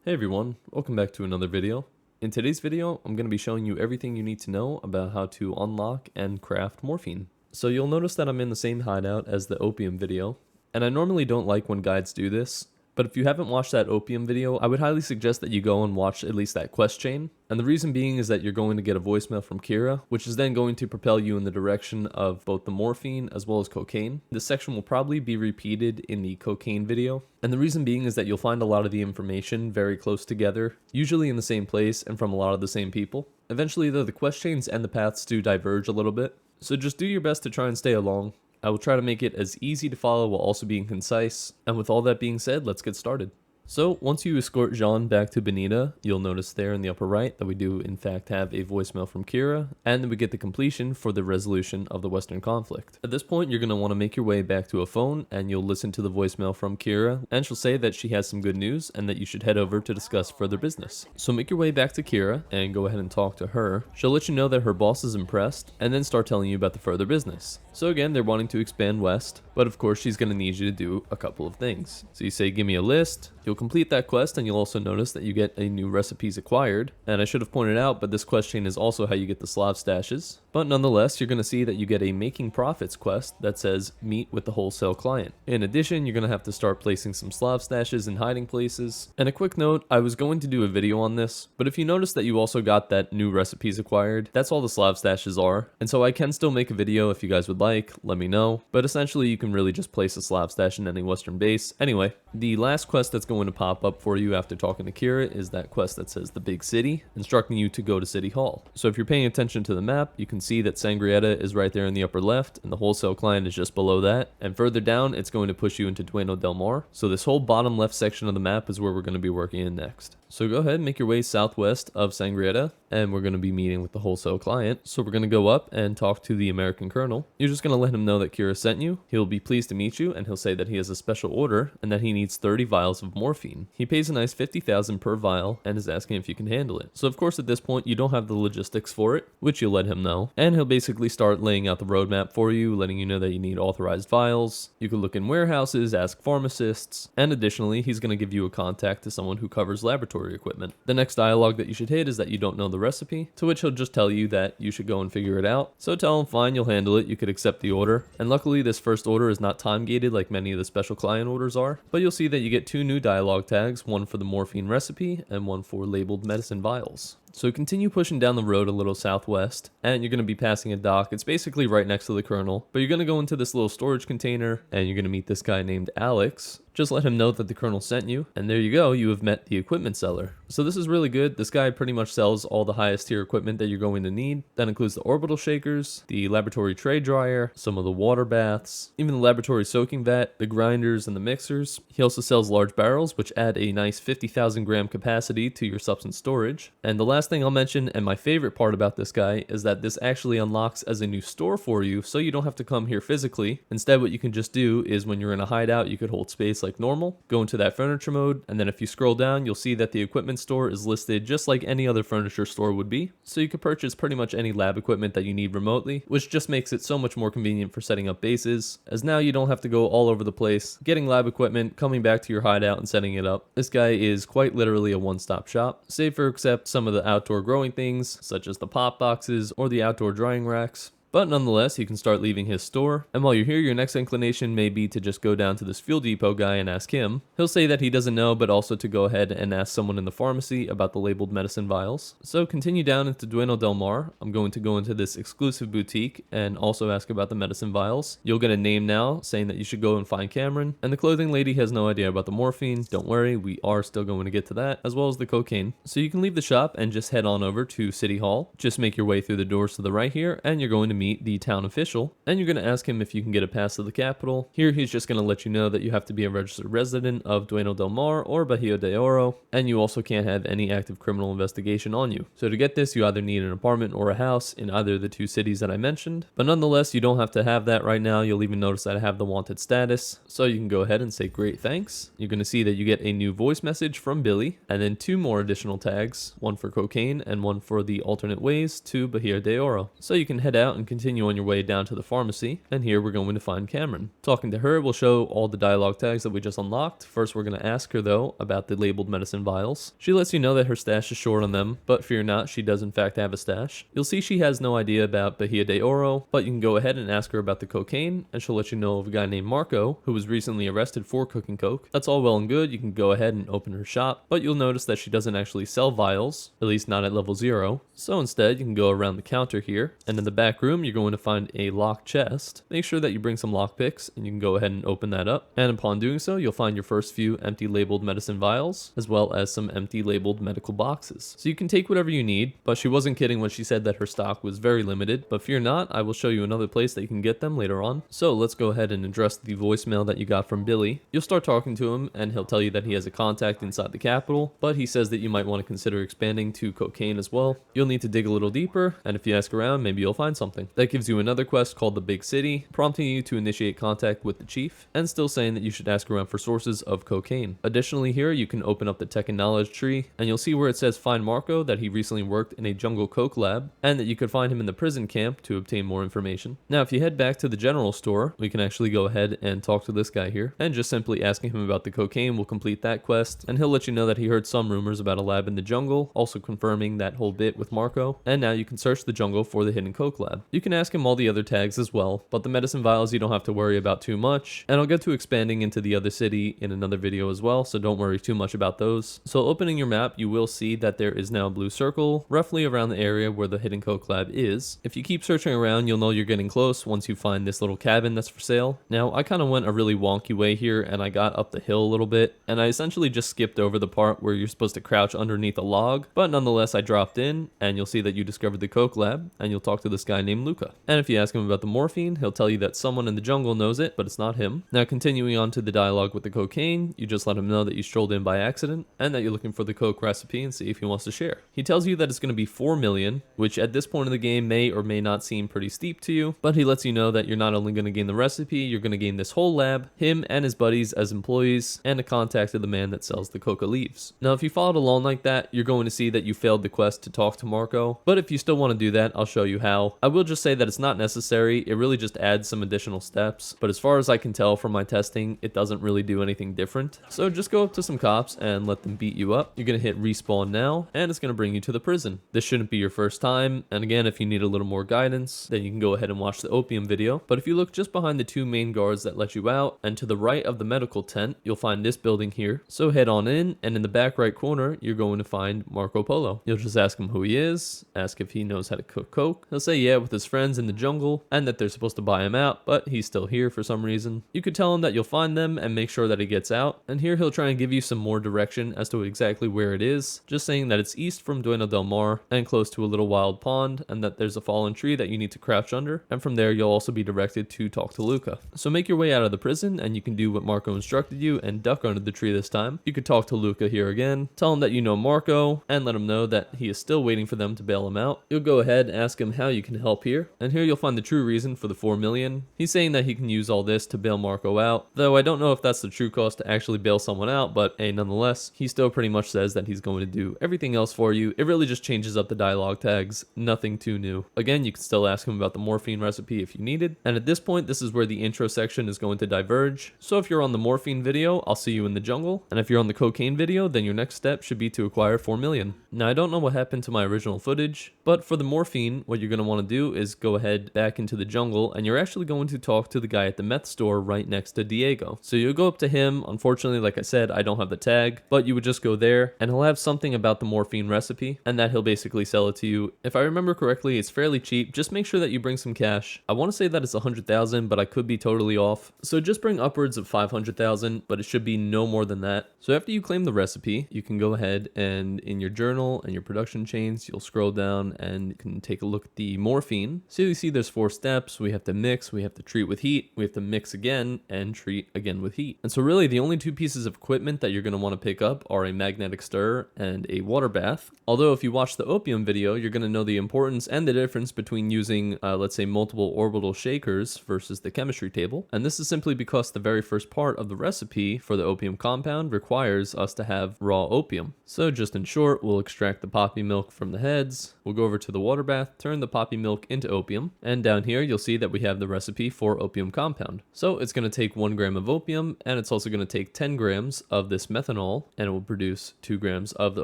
Hey everyone, welcome back to another video. In today's video, I'm going to be showing you everything you need to know about how to unlock and craft morphine. So you'll notice that I'm in the same hideout as the opium video, and I normally don't like when guides do this, but if you haven't watched that opium video, I would highly suggest that you go and watch at least that quest chain. And the reason being is that you're going to get a voicemail from Kira, which is then going to propel you in the direction of both the morphine as well as cocaine. This section will probably be repeated in the cocaine video. And the reason being is that you'll find a lot of the information very close together, usually in the same place and from a lot of the same people. Eventually though, the quest chains and the paths do diverge a little bit, so just do your best to try and stay along. I will try to make it as easy to follow while also being concise, and with all that being said, let's get started. So, once you escort Jean back to Benita, you'll notice there in the upper right that we do in fact have a voicemail from Kira, and then we get the completion for the resolution of the Western conflict. At this point, you're going to want to make your way back to a phone, and you'll listen to the voicemail from Kira, and she'll say that she has some good news, and that you should head over to discuss further business. So make your way back to Kira, and go ahead and talk to her. She'll let you know that her boss is impressed, and then start telling you about the further business. So again, they're wanting to expand west, but of course she's going to need you to do a couple of things. So you say, give me a list. You'll complete that quest, and you'll also notice that you get a new recipes acquired. And I should have pointed out, but this quest chain is also how you get the Slav stashes. But nonetheless, you're going to see that you get a making profits quest that says meet with the wholesale client. In addition, you're going to have to start placing some Slav stashes in hiding places. And a quick note, I was going to do a video on this, but if you notice that you also got that new recipes acquired, that's all the Slav stashes are. And so I can still make a video if you guys would like, let me know. But essentially, you can really just place a Slav stash in any Western base. Anyway, the last quest that's going to pop up for you after talking to Kira is that quest that says the big city, instructing you to go to City Hall. So if you're paying attention to the map, you can see that Sangrietta is right there in the upper left, and the wholesale client is just below that. And further down, it's going to push you into Dueno del Mar. So this whole bottom left section of the map is where we're going to be working in next. So go ahead and make your way southwest of Sangrietta, and we're going to be meeting with the wholesale client. So we're going to go up and talk to the American Colonel. You're just going to let him know that Kira sent you. He'll be pleased to meet you, and he'll say that he has a special order and that he needs 30 vials of morphine. He pays a nice 50,000 per vial and is asking if you can handle it. So of course at this point you don't have the logistics for it, which you'll let him know. And he'll basically start laying out the roadmap for you, letting you know that you need authorized vials. You can look in warehouses, ask pharmacists, and additionally he's going to give you a contact to someone who covers laboratory equipment. The next dialogue that you should hit is that you don't know the recipe, to which he'll just tell you that you should go and figure it out. So tell him fine, you'll handle it, you could accept the order. And luckily this first order is not time gated like many of the special client orders are, but you'll see that you get two new dialogue tags, one for the morphine recipe and one for labeled medicine vials. So continue pushing down the road a little southwest, and you're going to be passing a dock. It's basically right next to the Colonel, but you're going to go into this little storage container, and you're going to meet this guy named Alex. Just let him know that the Colonel sent you, and there you go, you have met the equipment seller. So this is really good. This guy pretty much sells all the highest tier equipment that you're going to need. That includes the orbital shakers, the laboratory tray dryer, some of the water baths, even the laboratory soaking vat, the grinders, and the mixers. He also sells large barrels, which add a nice 50,000 gram capacity to your substance storage. And the last thing I'll mention, and my favorite part about this guy, is that this actually unlocks as a new store for you, so you don't have to come here physically. Instead, what you can just do is when you're in a hideout, you could hold space like normal, go into that furniture mode, and then if you scroll down, you'll see that the equipment store is listed just like any other furniture store would be. So you can purchase pretty much any lab equipment that you need remotely, which just makes it so much more convenient for setting up bases, as now you don't have to go all over the place, getting lab equipment, coming back to your hideout and setting it up. This guy is quite literally a one-stop shop, save for except some of the outdoor growing things, such as the pop boxes or the outdoor drying racks. But nonetheless, you can start leaving his store, and while you're here, your next inclination may be to just go down to this fuel depot guy and ask him. He'll say that he doesn't know, but also to go ahead and ask someone in the pharmacy about the labeled medicine vials. So continue down into Dueno del Mar. I'm going to go into this exclusive boutique and also ask about the medicine vials. You'll get a name now saying that you should go and find Cameron, and the clothing lady has no idea about the morphine. Don't worry, we are still going to get to that, as well as the cocaine. So you can leave the shop and just head on over to City Hall. Just make your way through the doors to the right here, and you're going to meet the town official, and you're going to ask him if you can get a pass to the capital. Here he's just going to let you know that you have to be a registered resident of Dueno del Mar or Bahia de Oro, and you also can't have any active criminal investigation on you. So to get this, you either need an apartment or a house in either of the two cities that I mentioned, but nonetheless you don't have to have that right now. You'll even notice that I have the wanted status, so you can go ahead and say great thanks. You're going to see that you get a new voice message from Billy, and then two more additional tags, one for cocaine and one for the alternate ways to Bahia de Oro. So you can head out and continue on your way down to the pharmacy, and here we're going to find Cameron. Talking to her will show all the dialogue tags that we just unlocked. First, we're going to ask her though about the labeled medicine vials. She lets you know that her stash is short on them, but fear not, she does in fact have a stash. You'll see she has no idea about Bahia de Oro, but you can go ahead and ask her about the cocaine, and she'll let you know of a guy named Marco who was recently arrested for cooking coke. That's all well and good, you can go ahead and open her shop, but you'll notice that she doesn't actually sell vials, at least not at level 0. So instead, you can go around the counter here, and in the back room, you're going to find a locked chest. Make sure that you bring some lockpicks, and you can go ahead and open that up. And upon doing so, you'll find your first few empty labeled medicine vials, as well as some empty labeled medical boxes. So you can take whatever you need, but she wasn't kidding when she said that her stock was very limited. But fear not, I will show you another place that you can get them later on. So let's go ahead and address the voicemail that you got from Billy. You'll start talking to him, and he'll tell you that he has a contact inside the capital, but he says that you might want to consider expanding to cocaine as well. You'll need to dig a little deeper, and if you ask around, maybe you'll find something. That gives you another quest called the Big City, prompting you to initiate contact with the chief, and still saying that you should ask around for sources of cocaine. Additionally here, you can open up the tech and knowledge tree, and you'll see where it says find Marco that he recently worked in a jungle coke lab, and that you could find him in the prison camp to obtain more information. Now if you head back to the general store, we can actually go ahead and talk to this guy here, and just simply asking him about the cocaine will complete that quest, and he'll let you know that he heard some rumors about a lab in the jungle, also confirming that whole bit with Marco, and now you can search the jungle for the hidden coke lab. You can ask him all the other tags as well, but the medicine vials you don't have to worry about too much, and I'll get to expanding into the other city in another video as well, so don't worry too much about those. So opening your map, you will see that there is now a blue circle roughly around the area where the hidden coke lab is. If you keep searching around, you'll know you're getting close once you find this little cabin that's for sale. Now I kind of went a really wonky way here, and I got up the hill a little bit, and I essentially just skipped over the part where you're supposed to crouch underneath a log, but nonetheless I dropped in, and you'll see that you discovered the coke lab, and you'll talk to this guy named Luca. And if you ask him about the morphine, he'll tell you that someone in the jungle knows it, but it's not him. Now continuing on to the dialogue with the cocaine, you just let him know that you strolled in by accident, and that you're looking for the coke recipe and see if he wants to share. He tells you that it's going to be 4 million, which at this point in the game may or may not seem pretty steep to you, but he lets you know that you're not only going to gain the recipe, you're going to gain this whole lab, him and his buddies as employees, and a contact of the man that sells the coca leaves. Now if you followed along like that, you're going to see that you failed the quest to talk to Marco, but if you still want to do that, I'll show you how. I will just say that it's not necessary, it really just adds some additional steps, but as far as I can tell from my testing, it doesn't really do anything different. So just go up to some cops and let them beat you up. You're going to hit respawn now, and it's going to bring you to the prison. This shouldn't be your first time, and again, if you need a little more guidance, then you can go ahead and watch the opium video. But if you look just behind the 2 main guards that let you out, and to the right of the medical tent, you'll find this building here. So head on in, and in the back right corner, you're going to find Marco Polo. You'll just ask him who he is, ask if he knows how to cook coke. He'll say yeah with his friends in the jungle, and that they're supposed to buy him out, but he's still here for some reason. You could tell him that you'll find them and make sure that he gets out, and here he'll try and give you some more direction as to exactly where it is, just saying that it's east from Dueno del Mar and close to a little wild pond, and that there's a fallen tree that you need to crouch under, and from there you'll also be directed to talk to Luca. So make your way out of the prison, and you can do what Marco instructed you and duck under the tree this time. You could talk to Luca here again, tell him that you know Marco, and let him know that he is still waiting for them to bail him out. You'll go ahead and ask him how you can help here, and here you'll find the true reason for the 4 million. He's saying that he can use all this to bail Marco out, though I don't know if that's the true cost to actually bail someone out, but hey, nonetheless, he still pretty much says that he's going to do everything else for you. It really just changes up the dialogue tags, nothing too new. Again, you can still ask him about the morphine recipe if you needed, and at this point, this is where the intro section is going to diverge. So if you're on the morphine video, I'll see you in the jungle, and if you're on the cocaine video, then your next step should be to acquire 4 million. Now, I don't know what happened to my original footage, but for the morphine, what you're going to want to do is go ahead back into the jungle, and you're actually going to talk to the guy at the meth store right next to Diego. So you'll go up to him. Unfortunately, like I said, I don't have the tag, but you would just go there, and he'll have something about the morphine recipe, and that he'll basically sell it to you. If I remember correctly, it's fairly cheap. Just make sure that you bring some cash. I want to say that it's 100,000, but I could be totally off. So just bring upwards of 500,000, but it should be no more than that. So after you claim the recipe, you can go ahead and in your journal and your production chains, you'll scroll down and you can take a look at the morphine. So you see there's 4 steps. We have to mix, we have to treat with heat, we have to mix again and treat again with heat. And so really the only 2 pieces of equipment that you're going to want to pick up are a magnetic stir and a water bath. Although if you watch the opium video, you're going to know the importance and the difference between using, let's say, multiple orbital shakers versus the chemistry table. And this is simply because the very first part of the recipe for the opium compound requires us to have raw opium. So just in short, we'll extract the poppy milk from the heads, we'll go over to the water bath, turn the poppy milk into into opium, and down here you'll see that we have the recipe for opium compound. So it's going to take 1 gram of opium, and it's also going to take 10 grams of this methanol, and it will produce 2 grams of the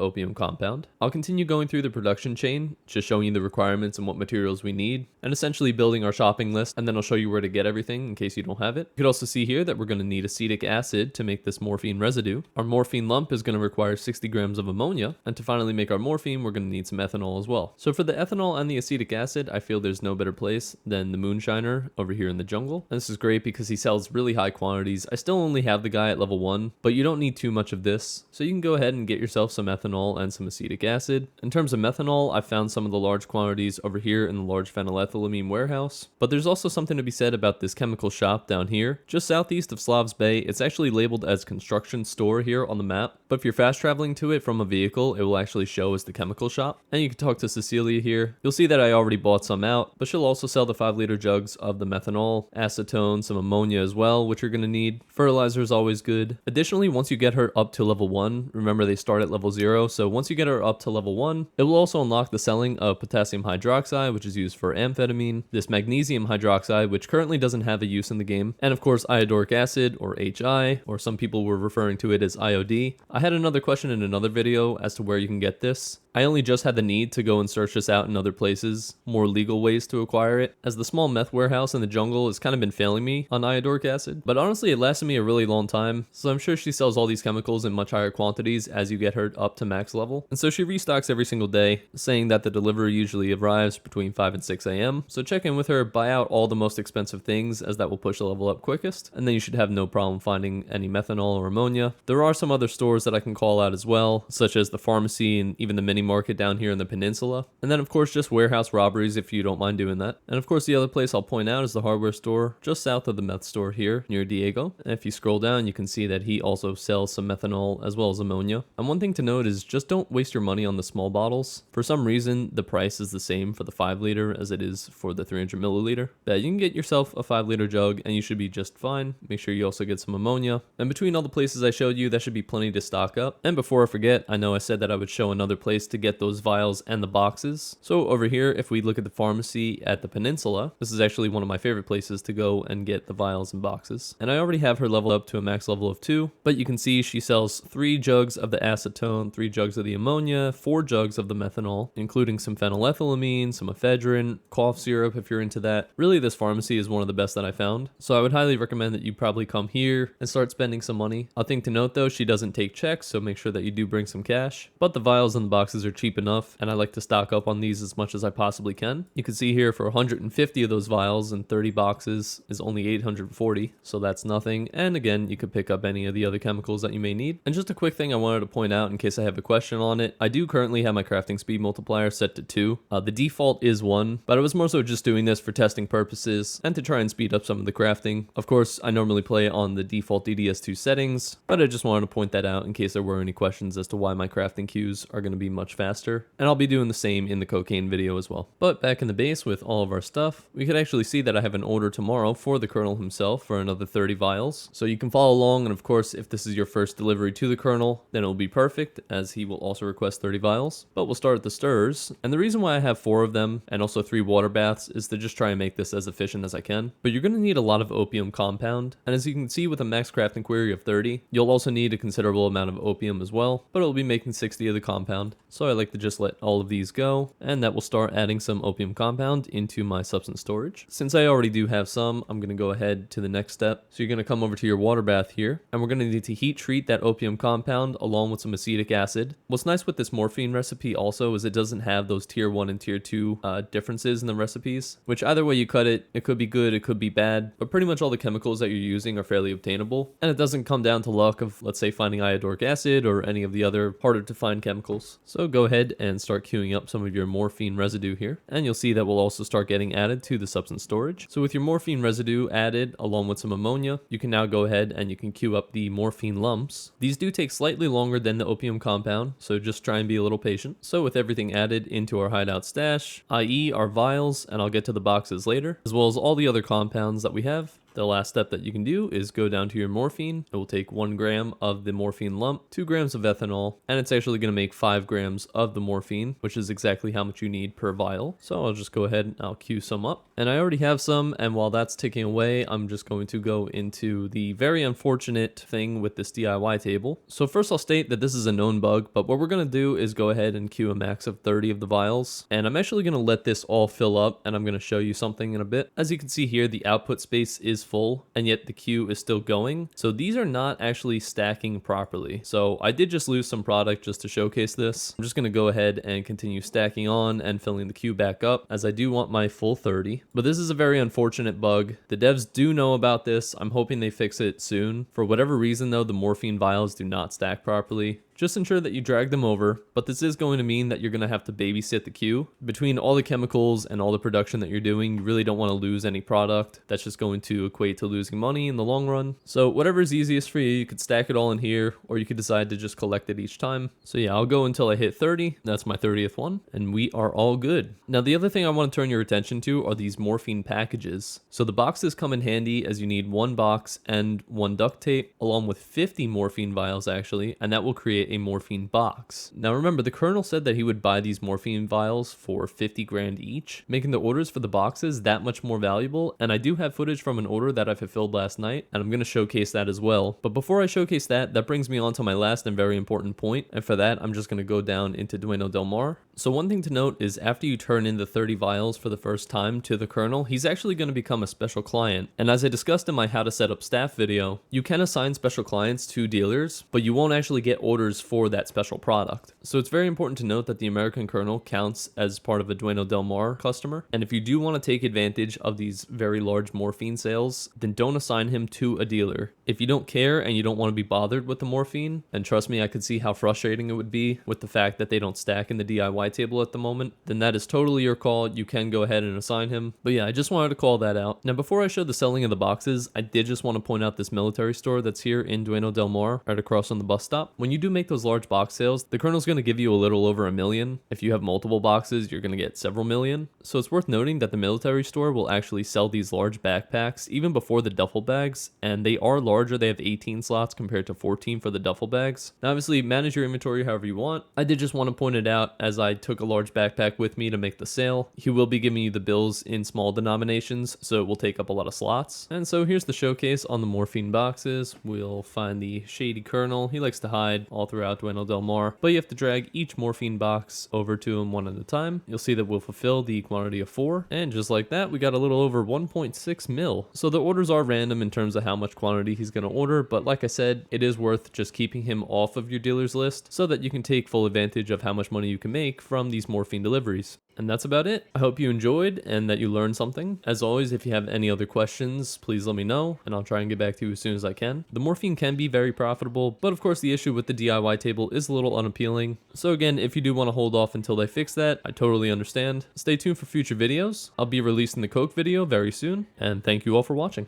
opium compound. I'll continue going through the production chain, just showing you the requirements and what materials we need, and essentially building our shopping list, and then I'll show you where to get everything in case you don't have it. You could also see here that we're going to need acetic acid to make this morphine residue. Our morphine lump is going to require 60 grams of ammonia, and to finally make our morphine, we're going to need some ethanol as well. So for the ethanol and the acetic acid, I feel there's no better place than the moonshiner over here in the jungle. And this is great because he sells really high quantities. I still only have the guy at level 1, but you don't need too much of this. So you can go ahead and get yourself some ethanol and some acetic acid. In terms of methanol, I found some of the large quantities over here in the large phenylethylamine warehouse. But there's also something to be said about this chemical shop down here. Just southeast of Slavs Bay, it's actually labeled as construction store here on the map. But if you're fast traveling to it from a vehicle, it will actually show as the chemical shop. And you can talk to Cecilia here. You'll see that I already bought some out, but she'll also sell the 5-liter jugs of the methanol, acetone, some ammonia as well, which you're going to need. Fertilizer is always good. Additionally, once you get her up to level 1, remember they start at level 0, so once you get her up to level 1, it will also unlock the selling of potassium hydroxide, which is used for amphetamine, this magnesium hydroxide, which currently doesn't have a use in the game, and of course iodoric acid, or HI, or some people were referring to it as IOD. I had another question in another video as to where you can get this. I only just had the need to go and search this out in other places, more legal ways to acquire it, as the small meth warehouse in the jungle has kind of been failing me on iodoric acid, but honestly it lasted me a really long time, so I'm sure she sells all these chemicals in much higher quantities as you get her up to max level. And so she restocks every single day, saying that the delivery usually arrives between 5 and 6 a.m. So check in with her, buy out all the most expensive things as that will push the level up quickest, and then you should have no problem finding any methanol or ammonia. There are some other stores that I can call out as well, such as the pharmacy and even the mini market down here in the peninsula. And then of course just warehouse robberies if you don't mind doing that. And of course the other place I'll point out is the hardware store just south of the meth store here near Diego. And if you scroll down you can see that he also sells some methanol as well as ammonia. And one thing to note is just don't waste your money on the small bottles. For some reason the price is the same for the 5-liter as it is for the 300 milliliter. But you can get yourself a 5-liter jug and you should be just fine. Make sure you also get some ammonia. And between all the places I showed you, that should be plenty to stock up. And before I forget, I know I said that I would show another place to get those vials and the boxes. So over here, if we look at the pharmacy at the peninsula, this is actually one of my favorite places to go and get the vials and boxes. And I already have her leveled up to a max level of 2, but you can see she sells 3 jugs of the acetone, 3 jugs of the ammonia, 4 jugs of the methanol, including some phenylethylamine, some ephedrine, cough syrup if you're into that. Really, this pharmacy is one of the best that I found. So I would highly recommend that you probably come here and start spending some money. A thing to note though, she doesn't take checks, so make sure that you do bring some cash. But the vials and the boxes are cheap enough, and I like to stock up on these as much as I possibly can. You can see here for 150 of those vials and 30 boxes is only 840, so that's nothing. And again, you could pick up any of the other chemicals that you may need. And just a quick thing I wanted to point out in case I have a question on it, I do currently have my crafting speed multiplier set to 2. The default is 1, but I was more so just doing this for testing purposes and to try and speed up some of the crafting. Of course, I normally play on the default DDS2 settings, but I just wanted to point that out in case there were any questions as to why my crafting queues are going to be much faster. And I'll be doing the same in the cocaine video as well. But back in the base with all of our stuff, we could actually see that I have an order tomorrow for the Colonel himself for another 30 vials. So you can follow along, and of course, if this is your first delivery to the Colonel, then it'll be perfect, as he will also request 30 vials. But we'll start at the stirs, and the reason why I have 4 of them, and also 3 water baths, is to just try and make this as efficient as I can. But you're going to need a lot of opium compound, and as you can see with a max crafting query of 30, you'll also need a considerable amount of opium as well, but it'll be making 60 of the compound. So I like to just let all of these go, and that will start adding some opium compound into my substance storage. Since I already do have some, I'm going to go ahead to the next step. So you're going to come over to your water bath here, and we're going to need to heat treat that opium compound along with some acetic acid. What's nice with this morphine recipe also is it doesn't have those tier 1 and tier 2 differences in the recipes, which either way you cut it, it could be good, it could be bad, but pretty much all the chemicals that you're using are fairly obtainable, and it doesn't come down to luck of, let's say, finding iodoric acid or any of the other harder to find chemicals. So go ahead and start queuing up some of your morphine residue here, and you'll see that will also start getting added to the substance storage. So with your morphine residue added along with some ammonia, you can now go ahead and you can queue up the morphine lumps. These do take slightly longer than the opium compound, so just try and be a little patient. So with everything added into our hideout stash, i.e. our vials, and I'll get to the boxes later, as well as all the other compounds that we have, The last step that you can do is go down to your morphine. It will take 1 gram of the morphine lump, 2 grams of ethanol, and it's actually going to make 5 grams of the morphine, which is exactly how much you need per vial. So I'll just go ahead and I'll queue some up. And I already have some, and while that's ticking away, I'm just going to go into the very unfortunate thing with this DIY table. So first I'll state that this is a known bug, but what we're going to do is go ahead and queue a max of 30 of the vials. And I'm actually going to let this all fill up, and I'm going to show you something in a bit. As you can see here, the output space is full, and yet the queue is still going. So these are not actually stacking properly. So I did just lose some product just to showcase this. I'm just going to go ahead and continue stacking on and filling the queue back up, as I do want my full 30. But this is a very unfortunate bug. The devs do know about this. I'm hoping they fix it soon. For whatever reason though, the morphine vials do not stack properly. Just ensure that you drag them over, but this is going to mean that you're going to have to babysit the queue. Between all the chemicals and all the production that you're doing, you really don't want to lose any product. That's just going to equate to losing money in the long run. So whatever is easiest for you, you could stack it all in here, or you could decide to just collect it each time. So yeah, I'll go until I hit 30. That's my 30th one, and we are all good. Now the other thing I want to turn your attention to are these morphine packages. So the boxes come in handy, as you need 1 box and 1 duct tape, along with 50 morphine vials actually, and that will create a morphine box. Now remember, the Colonel said that he would buy these morphine vials for 50 grand each, making the orders for the boxes that much more valuable. And I do have footage from an order that I fulfilled last night, and I'm going to showcase that as well. But before I showcase that, that brings me on to my last and very important point, and for that I'm just going to go down into Dueno Del Mar. So one thing to note is after you turn in the 30 vials for the first time to the Colonel, he's actually going to become a special client. And as I discussed in my how to set up staff video, you can assign special clients to dealers, but you won't actually get orders for that special product. So it's very important to note that the American Colonel counts as part of a Dueno Del Mar customer. And if you do want to take advantage of these very large morphine sales, then don't assign him to a dealer. If you don't care and you don't want to be bothered with the morphine, and trust me, I could see how frustrating it would be with the fact that they don't stack in the DIY table at the moment, then that is totally your call. You can go ahead and assign him. But yeah, I just wanted to call that out. Now before I show the selling of the boxes, I did just want to point out this military store that's here in Dueno Del Mar, right across from the bus stop. When you do make those large box sales, the Colonel's going to give you a little over $1 million. If you have multiple boxes, you're going to get several million. So it's worth noting that the military store will actually sell these large backpacks even before the duffel bags, and they are larger. They have 18 slots compared to 14 for the duffel bags. Now obviously manage your inventory however you want. I did just want to point it out, as I took a large backpack with me to make the sale. He will be giving you the bills in small denominations, so it will take up a lot of slots. And so here's the showcase on the morphine boxes. We'll find the shady Colonel. He likes to hide all throughout Dueno Del Mar, but you have to drag each morphine box over to him one at a time. You'll see that we'll fulfill the quantity of 4, and just like that, we got a little over 1.6 mil. So the orders are random in terms of how much quantity he's going to order, but like I said, it is worth just keeping him off of your dealer's list so that you can take full advantage of how much money you can make from these morphine deliveries. And that's about it. I hope you enjoyed and that you learned something. As always, if you have any other questions, please let me know and I'll try and get back to you as soon as I can. The morphine can be very profitable, but of course the issue with the DIY table is a little unappealing. So again, if you do want to hold off until they fix that, I totally understand. Stay tuned for future videos. I'll be releasing the Coke video very soon, and thank you all for watching.